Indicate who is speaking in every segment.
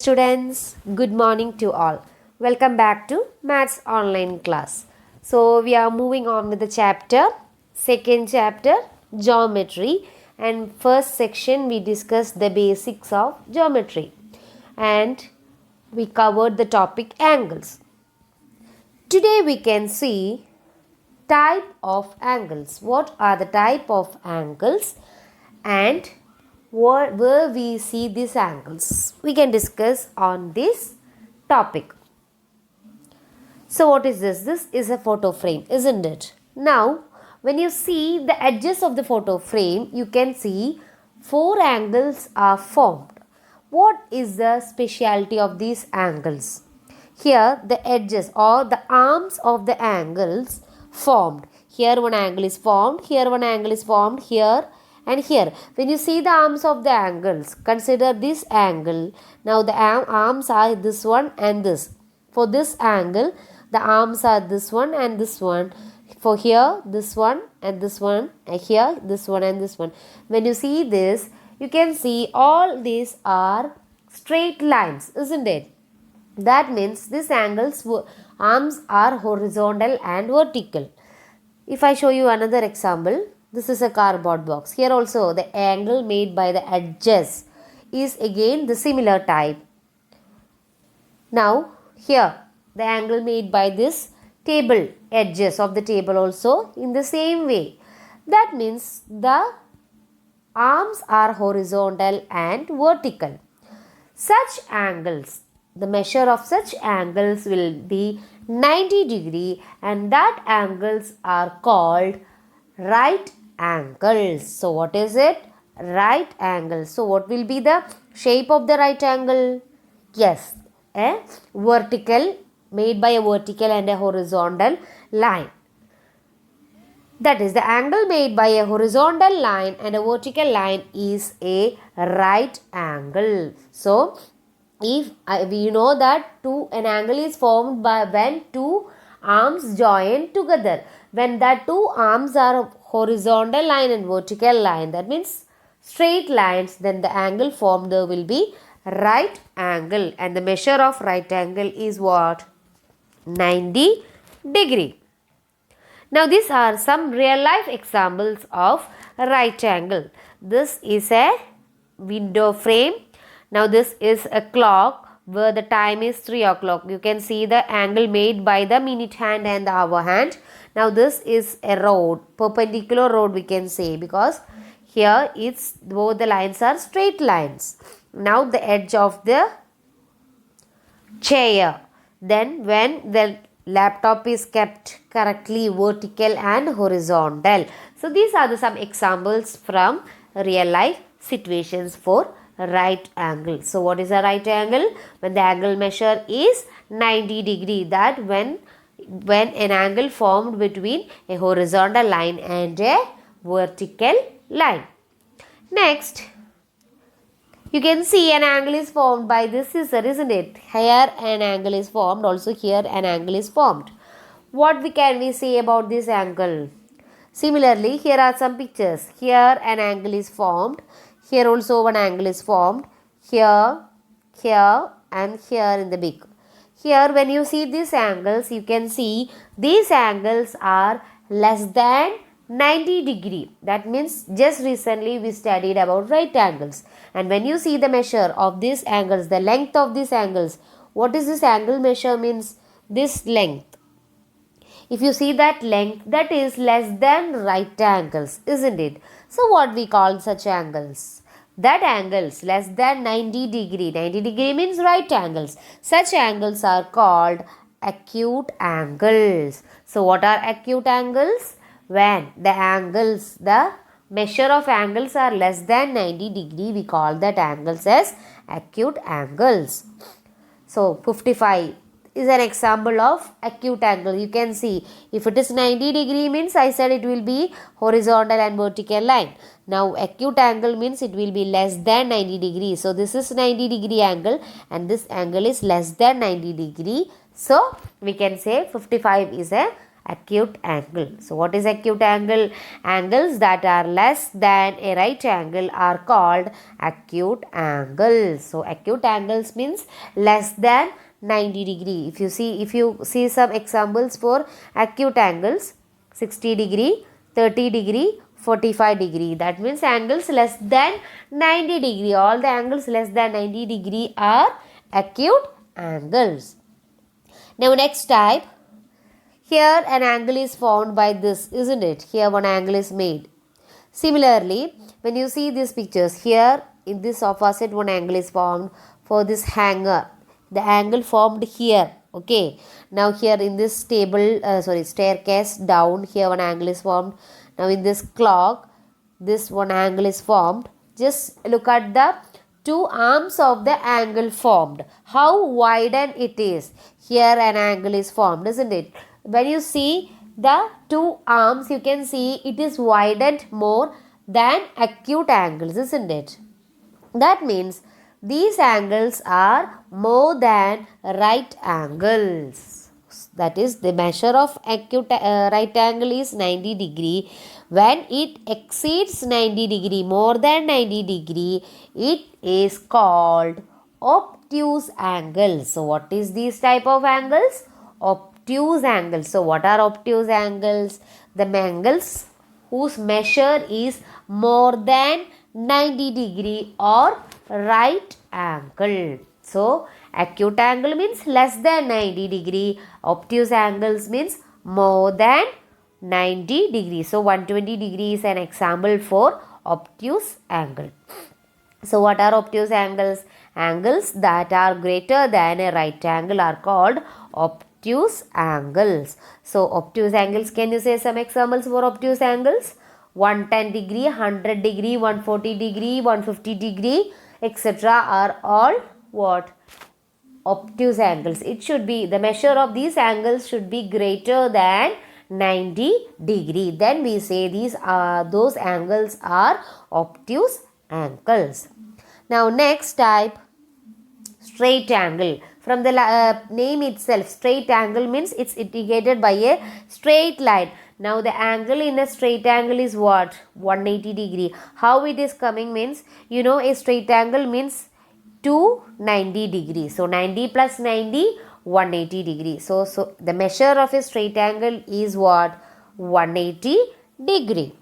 Speaker 1: Students, good morning to all. Welcome back to Maths online class. So we are moving on with the chapter, second chapter, geometry, and first section we discussed the basics of geometry and we covered the topic angles. Today we can see type of angles. What are the type of angles and where we see these angles? We can discuss on this topic. So what is this? This is a photo frame, isn't it? Now, when you see the edges of the photo frame, you can see four angles are formed. What is the specialty of these angles? Here, the edges or the arms of the angles formed. Here one angle is formed, here one angle is formed, here and here. When you see the arms of the angles, consider this angle. Now the arms are this one and this. For this angle, the arms are this one and this one. For here, this one and this one, and here, this one and this one. When you see this, you can see all these are straight lines, isn't it? That means these angles, arms are horizontal and vertical. If I show you another example, this is a cardboard box. Here also the angle made by the edges is again the similar type. Now here the angle made by this table, edges of the table also in the same way. That means the arms are horizontal and vertical. Such angles, the measure of such angles will be 90 degree and that angles are called right angles. So what is it? Right angle. So what will be the shape of the right angle? Yes, a vertical, made by a vertical and a horizontal line. That is, the angle made by a horizontal line and a vertical line is a right angle. So if we know that an angle is formed by when two arms join together. When that two arms are horizontal line and vertical line, that means straight lines, then the angle formed there will be right angle, and the measure of right angle is what? 90 degree. Now these are some real life examples of right angle. This is a window frame. Now this is a clock where the time is 3 o'clock. You can see the angle made by the minute hand and the hour hand. Now this is a road, perpendicular road we can say, because here it's both the lines are straight lines. Now the edge of the chair. Then when the laptop is kept correctly vertical and horizontal. So these are some examples from real life situations for right angle. So what is a right angle? When the angle measure is 90 degree, that when an angle formed between a horizontal line and a vertical line. Next, you can see an angle is formed by this scissor, isn't it? Here an angle is formed, also here an angle is formed. What can we say about this angle? Similarly, here are some pictures. Here an angle is formed. Here also one angle is formed. Here, here and here in the beak. Here when you see these angles, you can see these angles are less than 90 degree. That means just recently we studied about right angles. And when you see the measure of these angles, the length of these angles, what is this angle measure means? This length. If you see that length, that is less than right angles, isn't it? So what we call such angles? That angles less than 90 degree. 90 degree means right angles. Such angles are called acute angles. So what are acute angles? When the angles, the measure of angles are less than 90 degree, we call that angles as acute angles. So 55 is an example of acute angle. You can see if it is 90 degree means I said it will be horizontal and vertical line. Now acute angle means it will be less than 90 degree. So this is 90 degree angle and this angle is less than 90 degree. So we can say 55 is a acute angle. So what is acute angle? Angles that are less than a right angle are called acute angles. So acute angles means less than 90 degree. If you see some examples for acute angles, 60 degree, 30 degree, 45 degree. That means angles less than 90 degree. All the angles less than 90 degree are acute angles. Now next type. Here an angle is formed by this, isn't it? Here one angle is made. Similarly, when you see these pictures, here in this sofa set one angle is formed for this hanger. The angle formed here. Okay. Now here in this staircase down, here one angle is formed. Now in this clock, this one angle is formed. Just look at the two arms of the angle formed. How widened it is. Here an angle is formed, isn't it? When you see the two arms, you can see it is widened more than acute angles, isn't it? That means these angles are more than right angles. That is, the measure of acute right angle is 90 degree. When it exceeds 90 degree, more than 90 degree, it is called obtuse angle. So what is these type of angles? Obtuse angles. So what are obtuse angles? The angles whose measure is more than 90 degree or right angle. So acute angle means less than 90 degree. Obtuse angles means more than 90 degree. So 120 degree is an example for obtuse angle. So what are obtuse angles? Angles that are greater than a right angle are called obtuse angles. So obtuse angles, can you say some examples for obtuse angles? 110 degree, 100 degree, 140 degree, 150 degree, etc. are all what? Obtuse angles. It should be, the measure of these angles should be greater than 90 degree. Then we say those angles are obtuse angles. Now next type, straight angle. From the name itself, straight angle means it's indicated by a straight line. Now the angle in a straight angle is what? 180 degree. How it is coming means, a straight angle means 290 degree. So 90 plus 90, 180 degree. So the measure of a straight angle is what? 180 degree.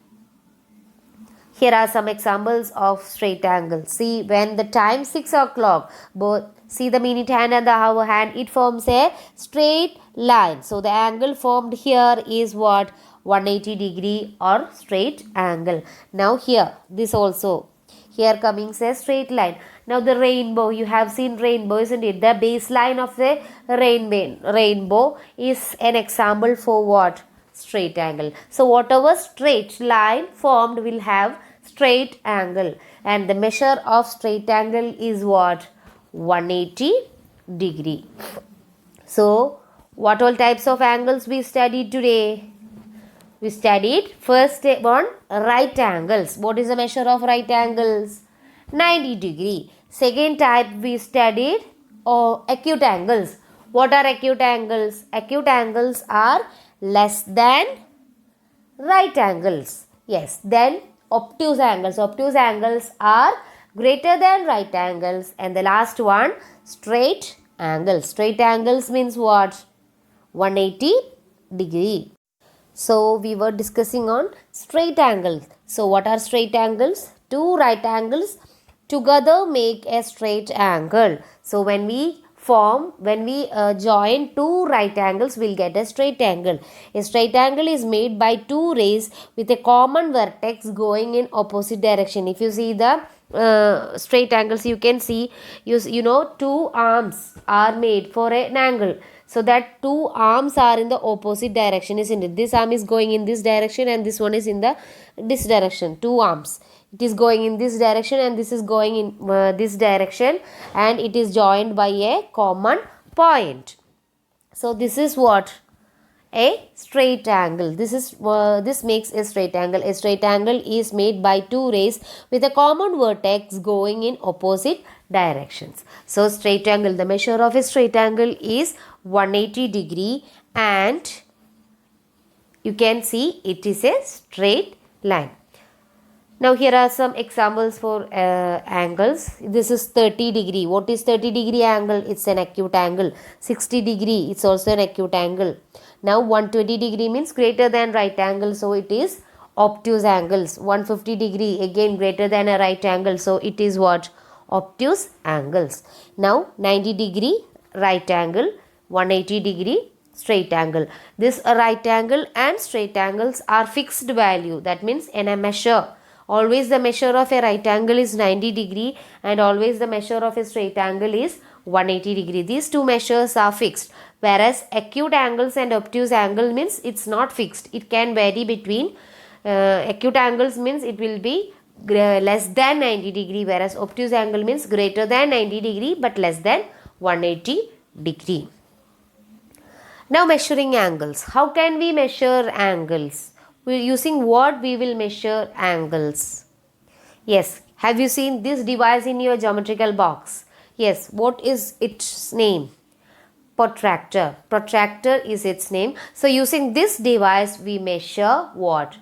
Speaker 1: Here are some examples of straight angles. See, when the time 6 o'clock, both see the minute hand and the hour hand, it forms a straight line. So the angle formed here is what? 180 degree or straight angle. Now here, this also, here coming a straight line. Now the rainbow, you have seen rainbow, isn't it? The baseline of the rainbow is an example for what? Straight angle. So whatever straight line formed will have straight angle, and the measure of straight angle is what? 180 degree. So what all types of angles we studied today? We studied first one, right angles. What is the measure of right angles? 90 degree. Second type we studied acute angles. What are acute angles? Acute angles are less than right angles. Yes. Then obtuse angles. Obtuse angles are greater than right angles. And the last one, straight angles. Straight angles means what? 180 degree. So we were discussing on straight angles. So what are straight angles? Two right angles together make a straight angle. So when we join two right angles, we'll get a straight angle. A straight angle is made by two rays with a common vertex going in opposite direction. If you see the straight angles, you can see, two arms are made for an angle. So that two arms are in the opposite direction, isn't it? This arm is going in this direction and this one is in this direction. Two arms. It is going in this direction and this is going in this direction, and it is joined by a common point. So this is what? A straight angle. This makes a straight angle. A straight angle is made by two rays with a common vertex going in opposite directions. So straight angle, the measure of a straight angle is 180 degree, and you can see it is a straight line. Now here are some examples for angles. This is 30 degree. What is 30 degree angle? It's an acute angle. 60 degree, it's also an acute angle. Now 120 degree means greater than right angle, so it is obtuse angles. 150 degree, again greater than a right angle, so it is what? Obtuse angles. Now 90 degree right angle, 180 degree straight angle. This right angle and straight angles are fixed value. That means in a measure, always the measure of a right angle is 90 degree and always the measure of a straight angle is 180 degree. These two measures are fixed. Whereas acute angles and obtuse angle means it's not fixed. It can vary between acute angles means it will be less than 90 degree, whereas obtuse angle means greater than 90 degree but less than 180 degree. Now measuring angles. How can we measure angles? Using what we will measure angles? Yes, have you seen this device in your geometrical box? Yes, what is its name? Protractor. Protractor is its name. So using this device we measure what?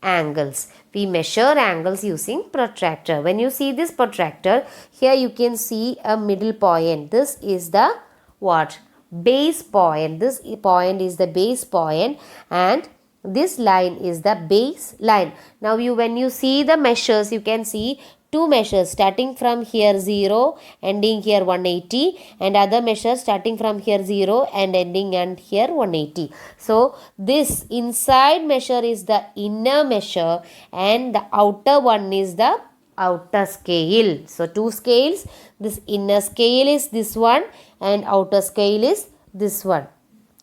Speaker 1: Angles. We measure angles using protractor. When you see this protractor, here you can see a middle point. This is the what? Base point. This point is the base point and this line is the base line. Now when you see the measures, you can see two measures starting from here 0 ending here 180 and other measure starting from here 0 and ending and here 180. So this inside measure is the inner measure and the outer one is the outer scale. So two scales, this inner scale is this one and outer scale is this one.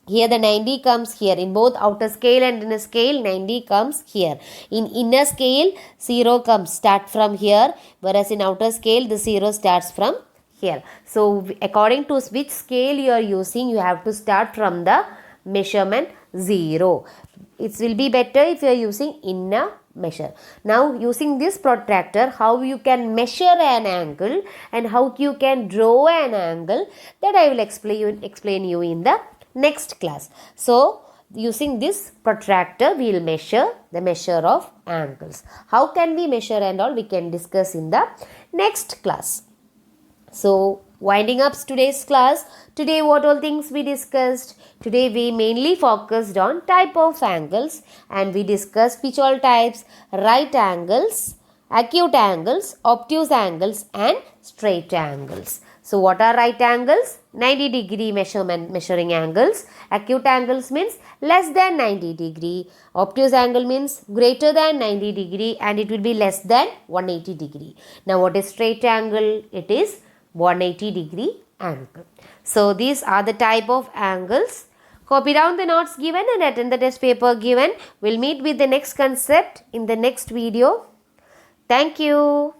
Speaker 1: Here the 90 comes here. In both outer scale and inner scale, 90 comes here. In inner scale, 0 comes start from here, whereas in outer scale, the 0 starts from here. So according to which scale you are using, you have to start from the measurement 0. It will be better if you are using inner measure. Now using this protractor, how you can measure an angle and how you can draw an angle, that I will explain you in the next class. So using this protractor we will measure the measure of angles. How can we measure and all we can discuss in the next class. So winding up today's class, today what all things we discussed? Today we mainly focused on type of angles and we discussed which all types: right angles, acute angles, obtuse angles and straight angles. So what are right angles? 90 degree measuring angles. Acute angles means less than 90 degree. Obtuse angle means greater than 90 degree and it will be less than 180 degree. Now what is straight angle? It is 180 degree angle. So these are the type of angles. Copy down the notes given and attend the test paper given. We'll meet with the next concept in the next video. Thank you.